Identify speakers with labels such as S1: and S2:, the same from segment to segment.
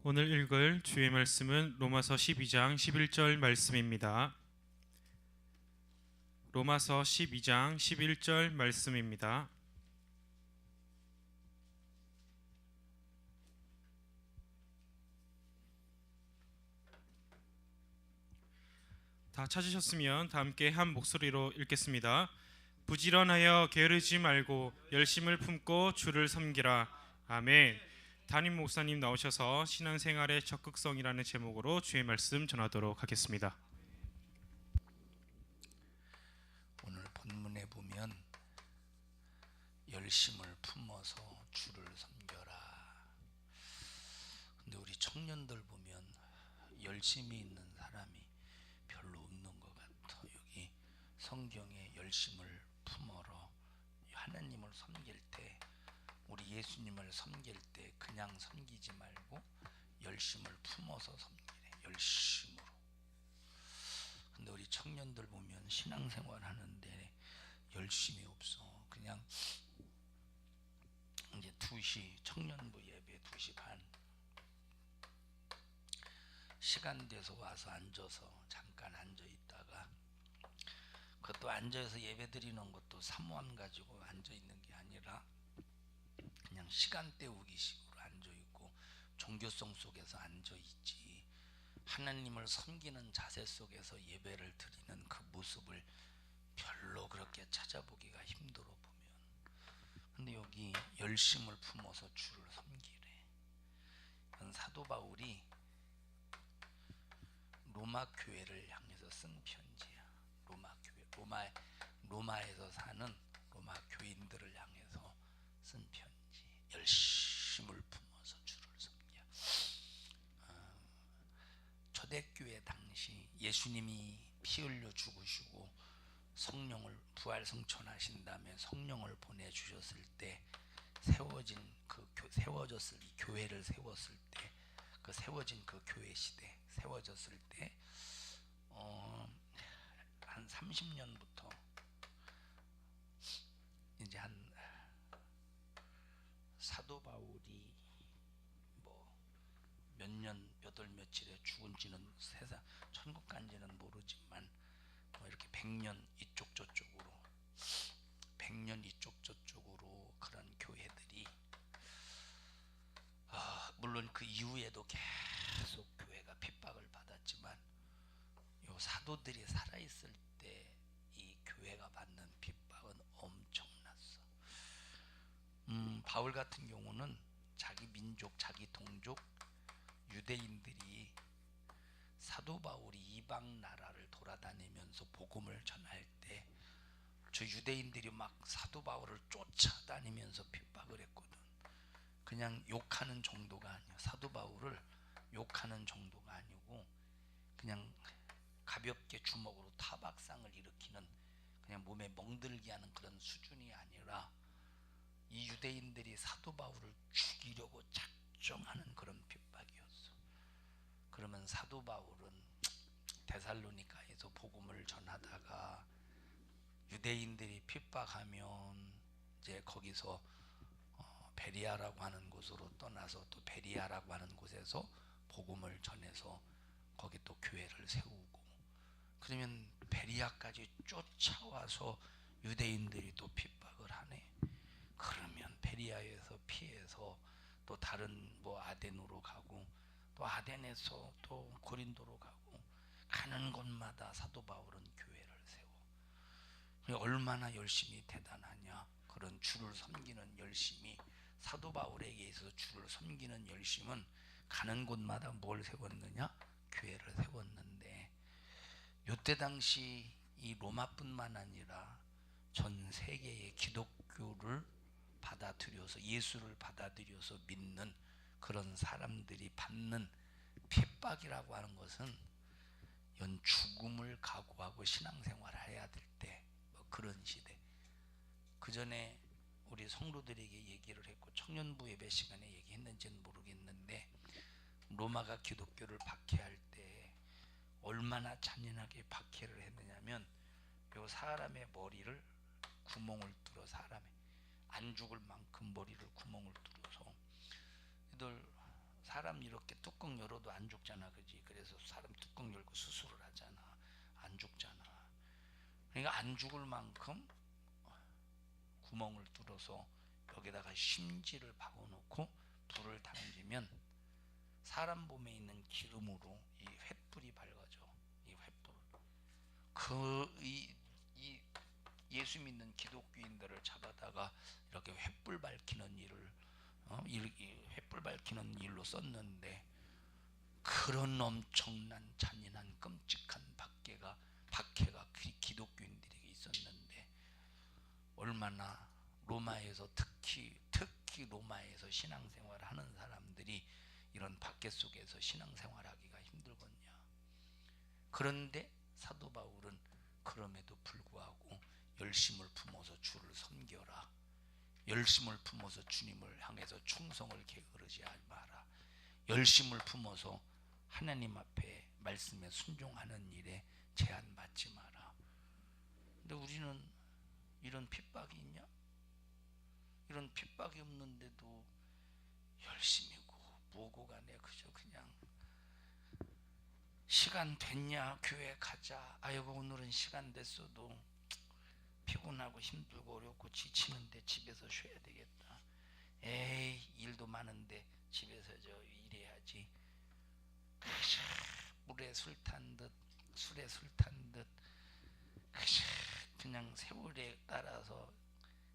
S1: 오늘 읽을 주의 말씀은 로마서 12장 11절 말씀입니다. 로마서 12장 11절 말씀입니다. 다 찾으셨으면 다 함께 한 목소리로 읽겠습니다. 부지런하여 게으르지 말고 열심을 품고 주를 섬기라. 아멘. 담임 목사님 나오셔서 신앙생활의 적극성이라는 제목으로 주의 말씀 전하도록 하겠습니다.
S2: 오늘 본문에 보면 열심을 품어서 주를 섬겨라. 근데 우리 청년들 보면 열심이 있는 사람이 별로 없는 것 같아. 여기 성경에 열심을 품어라, 하나님을 섬길 때, 우리 예수님을 섬길 때 그냥 섬기지 말고 열심을 품어서 섬기래. 열심으로. 근데 우리 청년들 보면 신앙생활 하는데 열심이 없어. 그냥 이제 2시 청년부 예배 2시 반 시간 돼서 와서 앉아서 잠깐 앉아 있다가, 그것도 앉아서 예배 드리는 것도 사모함 가지고 앉아 있는 게 아니라 그냥 시간 때우기 식으로 앉아 있고 종교성 속에서 앉아 있지, 하나님을 섬기는 자세 속에서 예배를 드리는 그 모습을 별로 그렇게 찾아보기가 힘들어 보면. 근데 여기 열심을 품어서 주를 섬기래. 이건 사도 바울이 로마 교회를 향해서 쓴 편지야. 로마 교회, 로마에서 사는 로마 교인들을 향해서 쓴 편지. 열심을 품어서 주를 섬겨. 초대교회 당시 예수님이 피 흘려 죽으시고 성령을 부활 성천하신 다음에 성령을 보내주셨을 때 세워졌을 교회를 세웠을 때, 그 세워진 그 교회 시대 세워졌을 때 한 30년부터 이제 한 사도 바울이 뭐 몇 년 몇 월 며칠에 죽은지는 세상 천국 간지는 모르지만 뭐 이렇게 100년 이쪽 저쪽으로 100년 이쪽 저쪽으로 그런 교회들이 물론 그 이후에도 계속 교회가 핍박을 받았지만 요 사도들이 살아있을 때 이 교회가 받는 핍박은 엄청났어. 바울 같은 경우는 자기 민족, 자기 동족 유대인들이 사도 바울이 이방 나라를 돌아다니면서 복음을 전할 때 저 유대인들이 막 사도 바울을 쫓아다니면서 핍박을 했거든. 그냥 욕하는 정도가 아니야. 사도 바울을 욕하는 정도가 아니고 그냥 가볍게 주먹으로 타박상을 일으키는, 그냥 몸에 멍들게 하는 그런 수준이 아니라 이 유대인들이 사도 바울을 죽이려고 작정하는 그런 핍박이었어. 그러면 사도 바울은 데살로니가에서 복음을 전하다가 유대인들이 핍박하면 이제 거기서 베리아라고 하는 곳으로 떠나서 또 베리아라고 하는 곳에서 복음을 전해서 거기 또 교회를 세우고, 그러면 베리아까지 쫓아와서 유대인들이 또 핍박을 하네. 그러면 베리아에서 피해서 또 다른 뭐 아덴으로 가고 또 아덴에서 또 고린도로 가고 가는 곳마다 사도 바울은 교회를 세워. 얼마나 열심히 대단하냐. 그런 주를 섬기는 열심이, 사도 바울에게 있어서 주를 섬기는 열심은 가는 곳마다 뭘 세웠느냐? 교회를 세웠는데, 요때 당시 이 로마뿐만 아니라 전 세계의 기독교를 받아들여서 예수를 받아들여서 믿는 그런 사람들이 받는 핍박이라고 하는 것은 연 죽음을 각오하고 신앙생활을 해야 될 때 뭐 그런 시대. 그 전에 우리 성도들에게 얘기를 했고 청년부 예배 시간에 얘기했는지는 모르겠는데, 로마가 기독교를 박해할 때 얼마나 잔인하게 박해를 했느냐면 요 사람의 머리를 구멍을 뚫어, 사람의 안 죽을 만큼 머리를 구멍을 뚫어서 이들 사람 이렇게 뚜껑 열어도 안 죽잖아, 그지? 그래서 사람 뚜껑 열고 수술을 하잖아. 안 죽잖아. 그러니까 안 죽을 만큼 구멍을 뚫어서 여기다가 심지를 박아놓고 불을 던지면 사람 몸에 있는 기름으로 이 횃불이 밝아져. 이 횃불. 이 예수 믿는 기독교인들을 잡아다가 이렇게 횃불 밝히는 일을 이렇게 횃불 밝히는 일로 썼는데, 그런 엄청난 잔인한 끔찍한 박해가 기독교인들에게 있었는데, 얼마나 로마에서 특히 로마에서 신앙생활을 하는 사람들이 이런 박해 속에서 신앙생활하기가 힘들겠냐. 그런데 사도 바울은 그럼에도 불구하고 열심을 품어서 주를 섬겨라. 열심을 품어서 주님을 향해서 충성을 게으르지 마라. 열심을 품어서 하나님 앞에 말씀에 순종하는 일에 제한받지 마라. 근데 우리는 이런 핍박이 있냐? 이런 핍박이 없는데도 열심히고 뭐고 간에 그저 그냥 시간 됐냐 교회 가자, 아이고 오늘은 시간 됐어도 피곤하고 힘들고 어렵고 지치는데 집에서 쉬어야 되겠다. 에이 일도 많은데 집에서 저 일해야지. 그저 물에 술 탄 듯 술에 술 탄 듯 그저 그냥 세월에 따라서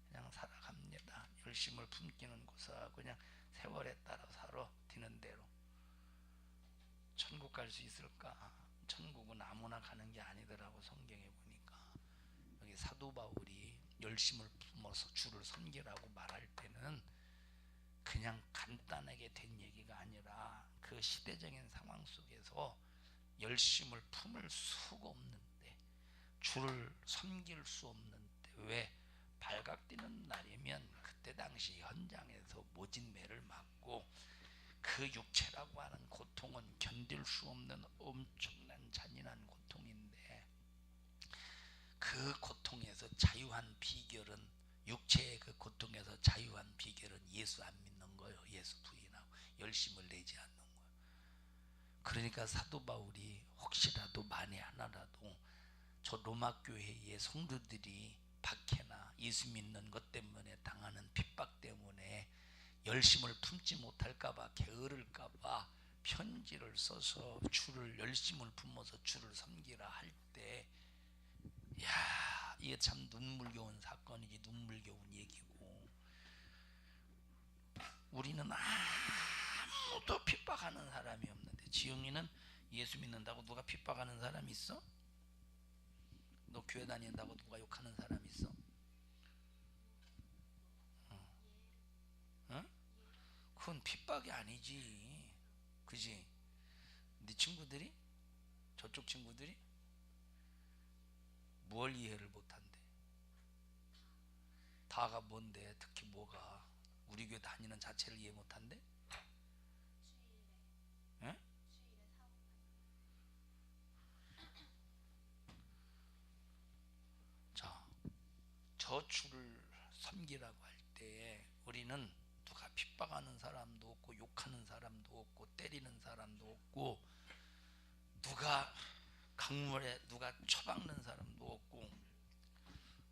S2: 그냥 살아갑니다. 열심을 품기는 고사 그냥 세월에 따라 살아 되는 대로. 천국 갈 수 있을까? 천국은 아무나 가는 게 아니더라고. 성경에 보니까 여기 사도 바울이 열심을 품어서 주를 섬기라고 말할 때는 그냥 간단하게 된 얘기가 아니라 그 시대적인 상황 속에서 열심을 품을 수가 없는데, 주를 섬길 수 없는데, 왜? 발각되는 날이면 그때 당시 현장에서 모진 매를 맞고 그 육체라고 하는 고통은 견딜 수 없는 엄청난 잔인한 고통인데, 그 고통에서 자유한 비결은, 육체의 그 고통에서 자유한 비결은 예수 안 믿는 거예요. 예수 부인하고 열심을 내지 않는 거예요. 그러니까 사도 바울이 혹시라도 만에 하나라도 저 로마 교회의 성도들이 박해나 예수 믿는 것 때문에 당하는 핍박 때문에 열심을 품지 못할까봐, 게으를까봐 편지를 써서 주를 열심을 품어서 주를 섬기라 할 때, 야, 이게 참 눈물겨운 사건이지, 눈물겨운 얘기고. 우리는 아무도 핍박하는 사람이 없는데, 지영이는 예수 믿는다고 누가 핍박하는 사람 있어? 너 교회 다닌다고 누가 욕하는 사람 있어? 응? 그건 핍박이 아니지, 그지? 네 친구들이, 저쪽 친구들이 뭘 이해를 못한대? 다가 뭔데? 특히 뭐가? 우리 교회 다니는 자체를 이해 못한대? 에? 자, 저 주를 섬기라고 할 때 우리는 누가 핍박하는 사람도 없고 욕하는 사람도 없고 때리는 사람도 없고 누가 강물에 누가 처박는 사람도 없고,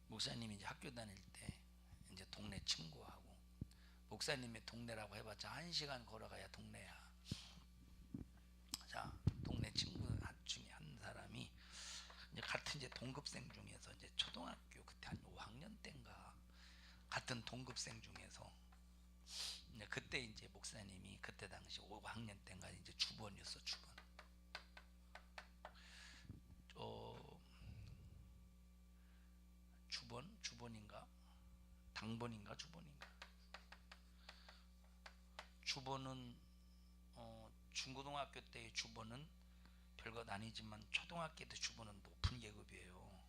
S2: 목사님이 이제 학교 다닐 때 이제 동네 친구하고, 목사님의 동네라고 해봤자 1시간 걸어가야 동네야. 자, 동네 친구 중에 한 사람이 이제 같은 이제 동급생 중에서 이제 초등학교 그때 한 5학년 때인가 같은 동급생 중에서 이제 그때 이제 목사님이 그때 당시 5학년 때인가 이제 주번이었어, 주번. 주번인가 당번인가 주번인가. 주번은 중고등학교 때의 주번은 별것 아니지만 초등학교 때 주번은 높은 계급이에요.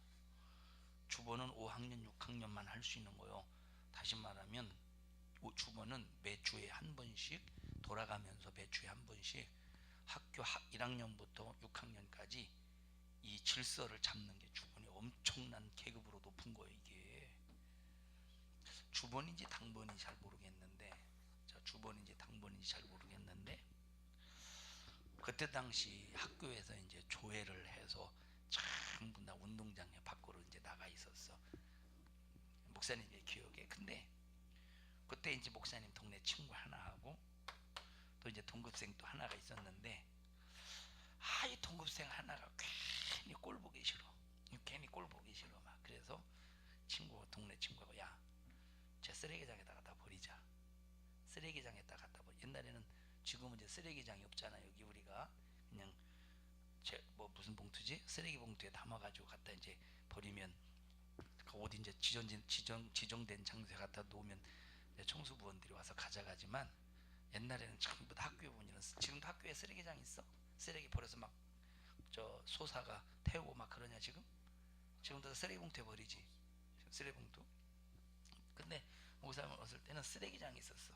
S2: 주번은 5학년 6학년만 할 수 있는 거요. 다시 말하면 주번은 매주에 한 번씩 돌아가면서 매주에 한 번씩 학교 1학년부터 6학년까지 이 질서를 잡는 게 주번이 엄청난 계급으로 높은 거예요. 이게 주번인지 당번인지 잘 모르겠는데, 자, 주번인지 당번인지 잘 모르겠는데 그때 당시 학교에서 이제 조회를 해서 전부 다 운동장에 밖으로 이제 나가 있었어. 목사님의 기억에. 근데 그때 이제 목사님 동네 친구 하나하고 또 이제 동급생 또 하나가 있었는데, 이 동급생 하나가 괜히 꼴 보기 싫어. 괜히 꼴 보기 싫어 막. 그래서 동네 친구가, 야, 쟤 쓰레기장에다 갖다 버리자. 쓰레기장에다 갖다 버리. 옛날에는, 지금은 이제 쓰레기장이 없잖아. 여기 우리가 그냥 무슨 봉투지? 쓰레기 봉투에 담아가지고 갖다 이제 버리면, 그 어디 이제 지정된 장소에 갖다 놓으면 청소부원들이 와서 가져가지만, 옛날에는 전부 다 학교에 보면, 지금도 학교에 쓰레기장 있어? 쓰레기 버려서 막 저 소사가 태우고 막 그러냐 지금? 지금도 쓰레기 봉투에 버리지. 쓰레기 봉투. 근데 목사님 왔을 때는 쓰레기장이 있었어.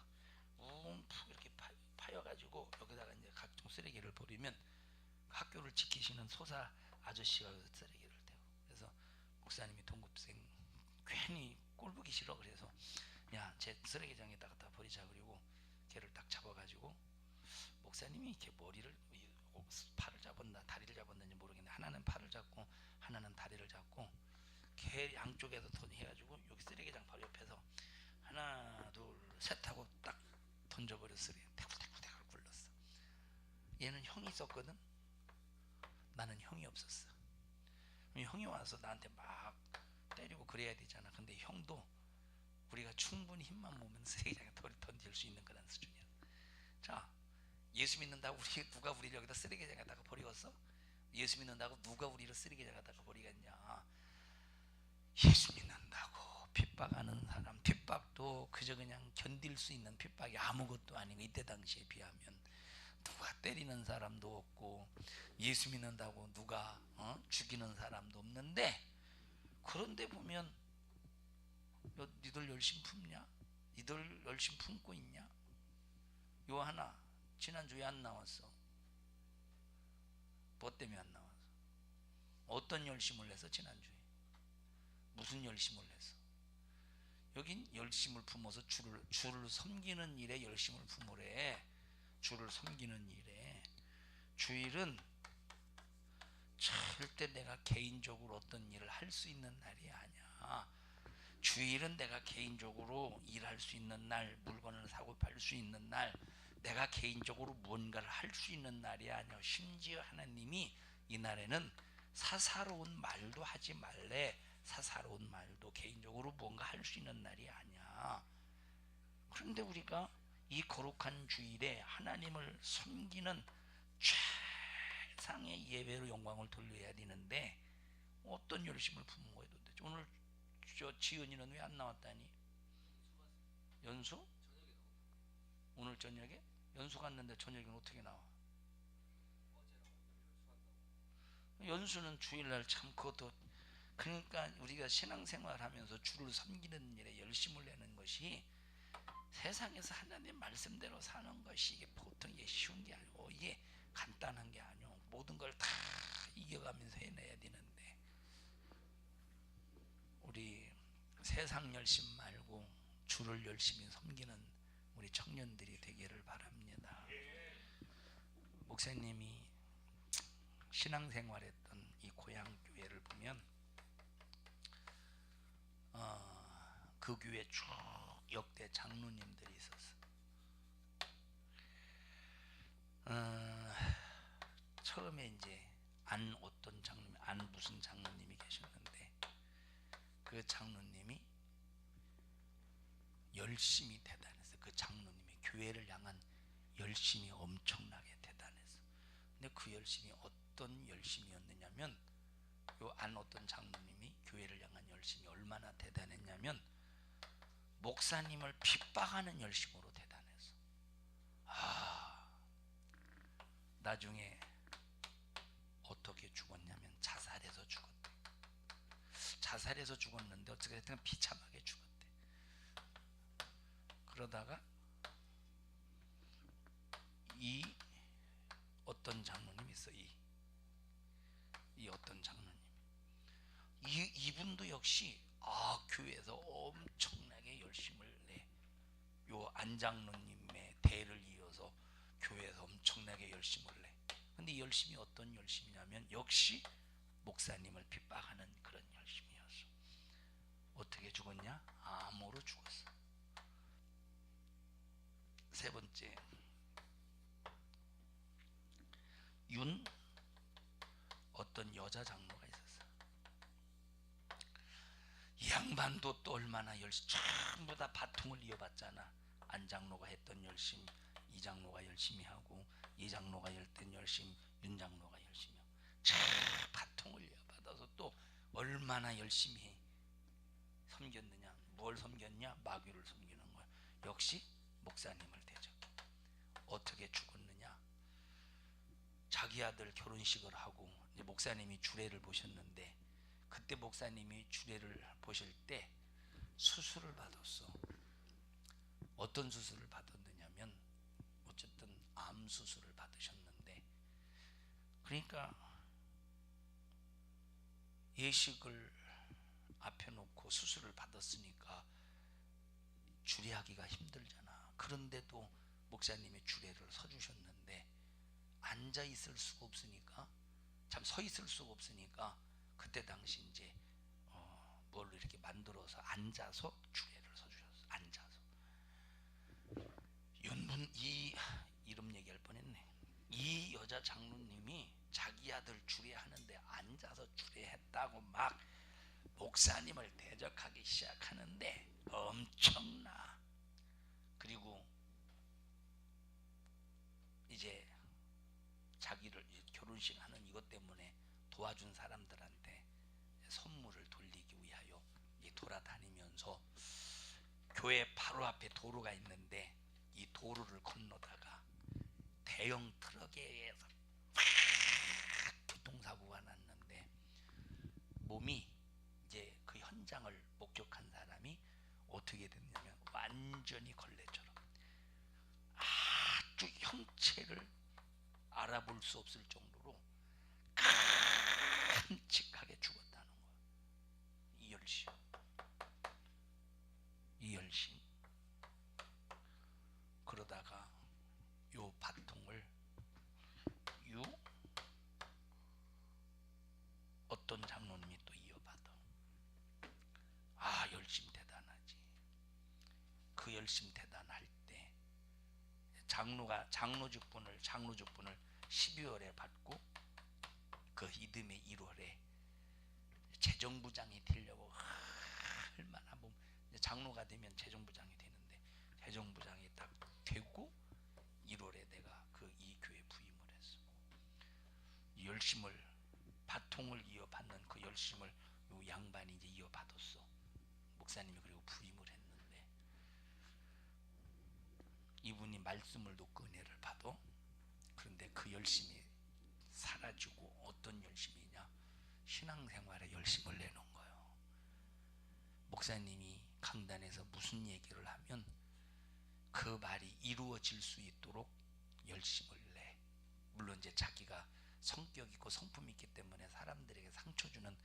S2: 움푹 이렇게 파여가지고 여기다가 이제 각종 쓰레기를 버리면 학교를 지키시는 소사 아저씨가 쓰레기를 태워. 그래서 목사님이 동급생 괜히 꼴보기 싫어. 그래서 야, 제 쓰레기장에다 갖다 버리자. 그리고 걔를 딱 잡아가지고, 목사님이 이렇게 머리를, 팔을 잡았나 다리를 잡았는지 모르겠는데, 하나는 팔을 잡고 하나는 다리를 잡고 걔 양쪽에서 해가지고 여기 쓰레기장 바로 옆에서 하나 둘 셋 하고 딱 던져버렸어. 태굴태굴태굴 굴렀어. 얘는 형이 있었거든. 나는 형이 없었어. 형이 와서 나한테 막 때리고 그래야 되잖아. 근데 형도 우리가 충분히 힘만 모으면 쓰레기장에 던질 수 있는 그런 수준이야. 자, 예수 믿는다고 누가 우리를 여기다 쓰레기장에다가 버리겠어? 예수 믿는다고 누가 우리를 쓰레기장에다가 버리겠냐? 예수 믿는다고 핍박하는 사람, 핍박도 그저 그냥 견딜 수 있는 핍박이 아무것도 아니고, 이때 당시에 비하면 누가 때리는 사람도 없고, 예수 믿는다고 누가 죽이는 사람도 없는데, 그런데 보면 니들 열심히 품냐? 니들 열심히 품고 있냐? 요 하나 지난주에 안 나왔어. 뭐 때문에 안 나왔어? 어떤 열심을 해서 지난주에? 무슨 열심을 해서? 여긴 열심을 품어서 주를 섬기는 일에 열심을 품으래. 주를 섬기는 일에. 주일은 절대 내가 개인적으로 어떤 일을 할 수 있는 날이 아니야. 주일은 내가 개인적으로 일할 수 있는 날, 물건을 사고 팔 수 있는 날, 내가 개인적으로 무언가를 할 수 있는 날이 아니야. 심지어 하나님이 이 날에는 사사로운 말도 하지 말래. 사사로운 말도 개인적으로 무언가 할 수 있는 날이 아니야. 그런데 우리가 이 거룩한 주일에 하나님을 섬기는 최상의 예배로 영광을 돌려야 되는데, 어떤 열심을 품은 거예요 도대체? 오늘 저 지은이는 왜 안 나왔다니? 연수? 오늘 저녁에? 연수 갔는데 저녁에는 어떻게 나와? 연수는 주일날 참 그것도, 그러니까 우리가 신앙생활 하면서 주를 섬기는 일에 열심을 내는 것이, 세상에서 하나님 말씀대로 사는 것이 이게 보통 이게 쉬운 게 아니고, 이게 간단한 게 아니고, 모든 걸 다 이겨가면서 해내야 되는데, 우리 세상 열심 말고 주를 열심히 섬기는 우리 청년들이 되기를 바랍니다. 목사님이 신앙생활했던 이 고향 교회를 보면, 그 교회 쭉 역대 장로님들이 있었어. 처음에 이제 안 어떤 장로님, 안 무슨 장로님이 계셨는데, 그 장로님이 열심히 대단했어. 그 장로님이 교회를 향한 열심이 엄청나게 대단했어. 근데 그 열심이 어떤 열심이었느냐면, 요 안 어떤 장로님이 교회를 향한 열심이 얼마나 대단했냐면, 목사님을 핍박하는 열심으로 대단했어. 나중에 어떻게 죽었냐면 자살해서 죽었대. 자살해서 죽었는데 어떻게든 비참하게 죽었대. 그러다가 이 어떤 장로님 있어. 이 어떤 장로님, 이분도 역시 교회에서 엄청나게 열심을 내. 요 안장로님의 대를 이어서 교회에서 엄청나게 열심을 내. 근데 이 열심이 어떤 열심이냐면 역시 목사님을 핍박하는 그런 열심이었어. 어떻게 죽었냐? 암으로 죽었어. 세 번째, 윤 어떤 여자 장로가 있었어. 이 양반도 또 얼마나 열심히 전부 다 바통을 이어봤잖아. 안 장로가 했던 열심, 이 장로가 열심히 하고, 이 장로가 했던 열심, 윤 장로가 열심히 하고, 바통을 이어받아서 또 얼마나 열심히 섬겼느냐. 뭘 섬겼냐? 마귀를 섬기는 거야. 역시 목사님을 대적해. 어떻게 죽었느냐? 자기 아들 결혼식을 하고 이제 목사님이 주례를 보셨는데, 그때 목사님이 주례를 보실 때 수술을 받았어. 어떤 수술을 받았느냐면 어쨌든 암 수술을 받으셨는데, 그러니까 예식을 앞에 놓고 수술을 받았으니까 주례하기가 힘들잖아. 그런데도 목사님이 주례를 서주셨는데 앉아 있을 수가 없으니까, 참 서 있을 수가 없으니까 그때 당시 이제 뭘로 이렇게 만들어서 앉아서 주례를 서주셨어. 앉아서. 윤분, 이 이름 얘기할 뻔했네. 이 여자 장로님이 자기 아들 주례하는데 앉아서 주례했다고 막 목사님을 대적하기 시작하는데 엄청나. 그리고 이제 자기를 결혼식 하는 이것 때문에 도와준 사람들한테 선물을 돌리기 위하여 돌아다니면서 교회 바로 앞에 도로가 있는데 이 도로를 건너다가 대형 트럭에 의해서 교통사고가 났는데, 몸이 이제 그 현장을 목격한 사람이 어떻게 됐냐면 완전히 걸레처럼 아주 형체를 알아볼 수 없을 정도로 끔찍하게 죽었다는 거야. 이열심. 그러다가 요 바통을 어떤 장로님이 또 이어받아. 아, 열심 대단하지. 그 열심 대단할 때 장로직분을 12월에 받고 그 이듬해 1월에 재정부장이 되려고 얼마나 장로가 되면 재정부장이 되는데 재정부장이 딱 되고 1월에 내가 이 교회 부임을 했어. 이 열심을, 바통을 이어받는 그 열심을 요 양반이 이제 이어받았어. 목사님이 그리고 부임을 했는데, 이분이 말씀을 놓고 은혜를 받아. 그런데 그 열심이 사라지고 어떤 열심이냐? 신앙생활에 열심을 내는 거예요. 목사님이 강단에서 무슨 얘기를 하면 그 말이 이루어질 수 있도록 열심을 내. 물론 이제 자기가 성격 있고 성품 있기 때문에 사람들에게 상처 주는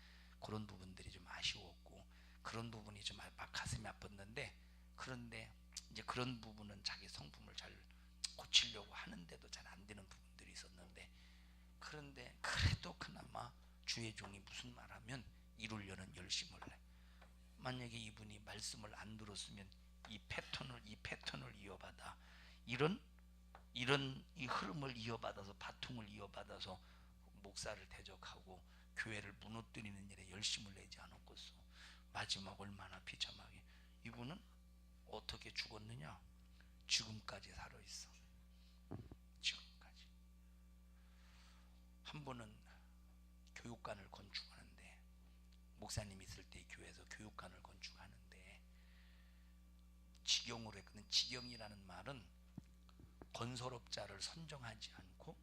S2: 그런 부분들이 좀 아쉬웠고, 그런 부분이 좀 가슴이 아팠는데, 그런데 이제 그런 부분은 자기 성품을 잘 고치려고 하는데도 잘 안 되는 부분들이 있었는데, 그런데 그래도 그나마 주의 종이 무슨 말하면 이루려는 열심을 내. 만약에 이분이 말씀을 안 들었으면 이 패턴을 이어받아 이런 이 흐름을 이어받아서 바통을 이어받아서 목사를 대적하고 교회를 무너뜨리는 일에 열심을 내지 않았겠어. 마지막 얼마나 비참하게. 이분은 어떻게 죽었느냐? 지금까지 살아있어. 지금까지. 한 번은 교육관을 건축하는데, 목사님 있을 때 교회에서 교육관을 건축하는데 직영으로 했거든. 직영이라는 말은 건설업자를 선정하지 않고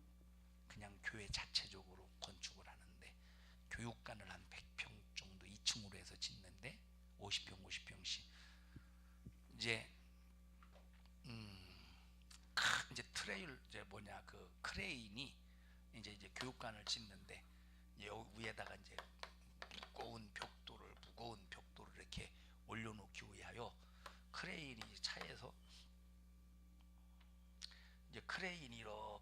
S2: 그냥 교회 자체적으로 건축을 하는데, 교육관을 한 100평 정도 2층으로 해서 짓는데 50평씩 이제 이제 그 크레인이 이제 교육관을 짓는데, 여기 위에다가 이제 무거운 벽돌을 이렇게 올려놓기 위하여 크레인이 차에서 이제 크레인으로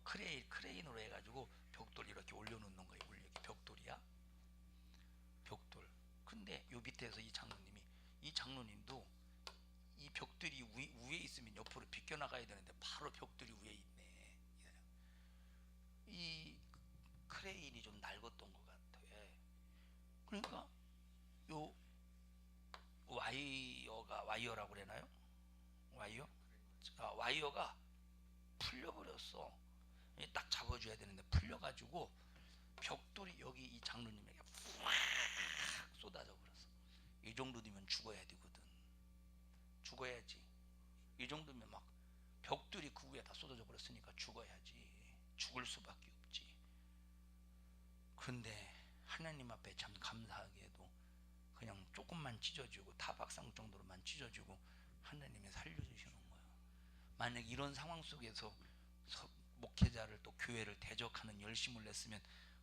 S2: 해가지고 벽을 벽돌 이렇게 올려놓는 거예요. 원래 이게 벽돌이야. 벽돌. 근데 요 밑에서 이 장로님도 이 벽돌이 위에 있으면 옆으로 비껴나가야 되는데 바로 벽돌이 위에 있네. 이 크레인이 좀 낡았던 것 같아. 그러니까 요 와이어라고 그러나요? 와이어가 풀려버렸어. 딱 잡아줘야 되는데 풀려가지고 벽돌이 여기 이 장로님에게 팍 쏟아져 버렸어. 이 정도 되면 죽어야 되거든. 죽어야지. 이 정도면 막 벽돌이 그 위에 다 쏟아져 버렸으니까 죽어야지. 죽을 수밖에 없지. 그런데 하나님 앞에 참 감사하게도 그냥 조금만 찢어지고 타박상 정도로만 찢어지고 하나님이 살려주시는 거야. 만약 이런 상황 속에서 목회자를 또 교회를 대적하는 열심을 냈으면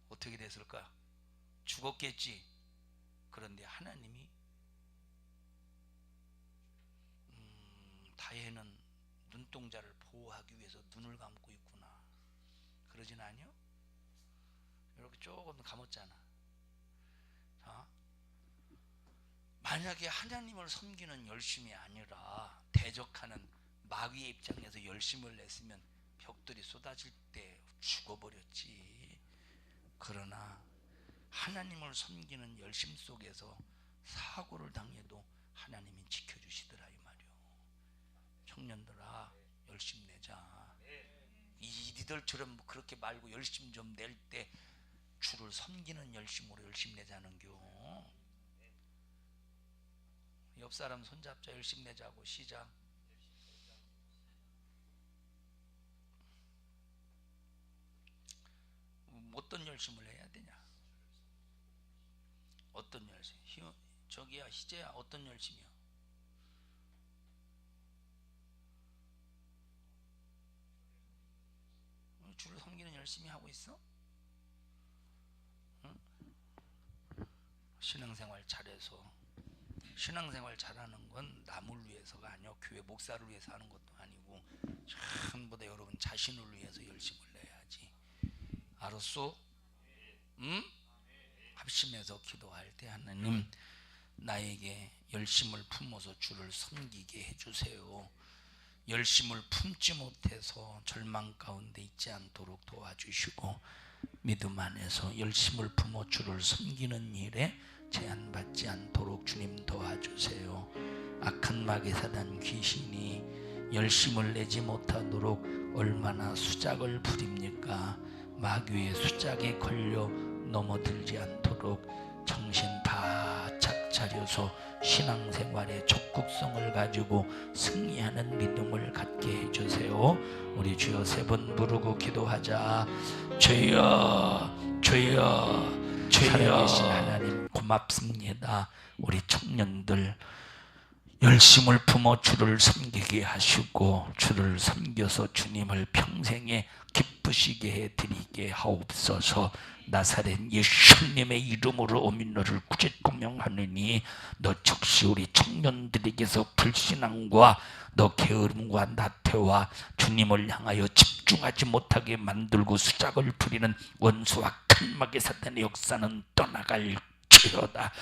S2: 어떻게 됐을까? 죽었겠지. 그런데 하나님이 다혜는 눈동자를 보호하기 위해서 눈을 감고 있구나. 그러진 않요? 이렇게 조금 감았잖아. 자, 만약에 하나님을 섬기는 열심이 아니라 대적하는 마귀의 입장에서 열심을 냈으면 벽돌이 쏟아질 때 죽어버렸지. 그러나 하나님을 섬기는 열심 속에서 사고를 당해도 하나님이 지켜주시더라 이 말이요. 청년들아 열심 내자. 니들처럼 그렇게 말고 열심 좀 낼 때 주를 섬기는 열심으로 열심 내자는겨. 옆 사람 손잡자. 열심 내자고. 시작. 어떤 열심을 해야 되냐? 어떤 열심? 저기야 희재야 어떤 열심이야? 주를 섬기는 열심히 하고 있어? 응? 신앙생활 잘해서 신앙생활 잘하는 건 남을 위해서가 아니야. 교회 목사를 위해서 하는 것도 아니고 전부 다 여러분 자신을 위해서 열심을 내야지. 알았어? 응? 합심해서 기도할 때 하나님 나에게 열심을 품어서 주를 섬기게 해주세요. 열심을 품지 못해서 절망 가운데 있지 않도록 도와주시고 믿음 안에서 열심을 품어 주를 섬기는 일에 제한받지 않도록 주님 도와주세요. 악한 마귀 사단 귀신이 열심을 내지 못하도록 얼마나 수작을 부립니까? 마귀의 수작에 걸려 넘어들지 않도록 정신 바짝 차려서 신앙생활의 적극성을 가지고 승리하는 믿음을 갖게 해주세요. 우리 주여 세 번 부르고 기도하자. 주여 주여 주여. 살아계신 하나님 고맙습니다. 우리 청년들 열심을 품어 주를 섬기게 하시고 주를 섬겨서 주님을 평생에 기쁘시게 해드리게 하옵소서. 나사렛 예수님의 이름으로 오미 너를 구제고 명하느니 너 즉시 우리 청년들에게서 불신앙과 너 게으름과 나태와 주님을 향하여 집중하지 못하게 만들고 수작을 부리는 원수와 큰 마귀 사탄의 역사는 떠나갈지어다.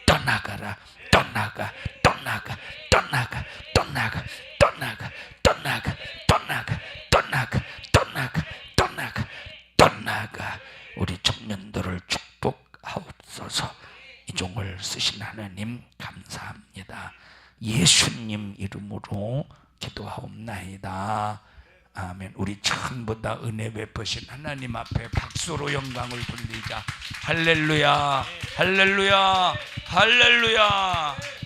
S2: 떠나가라. 떠나가 떠나가 떠나가 떠나가 떠나가 떠나가 떠나가 떠나가 떠나가 떠나가 떠나가. 우리 청년들을 축복하옵소서. 이 종을 쓰신 하나님 감사합니다. 예수님 이름으로 기도하옵나이다. 아멘. 우리 전부 다 은혜 베푸신 하나님 앞에 박수로 영광을 돌리자. 할렐루야 할렐루야 할렐루야.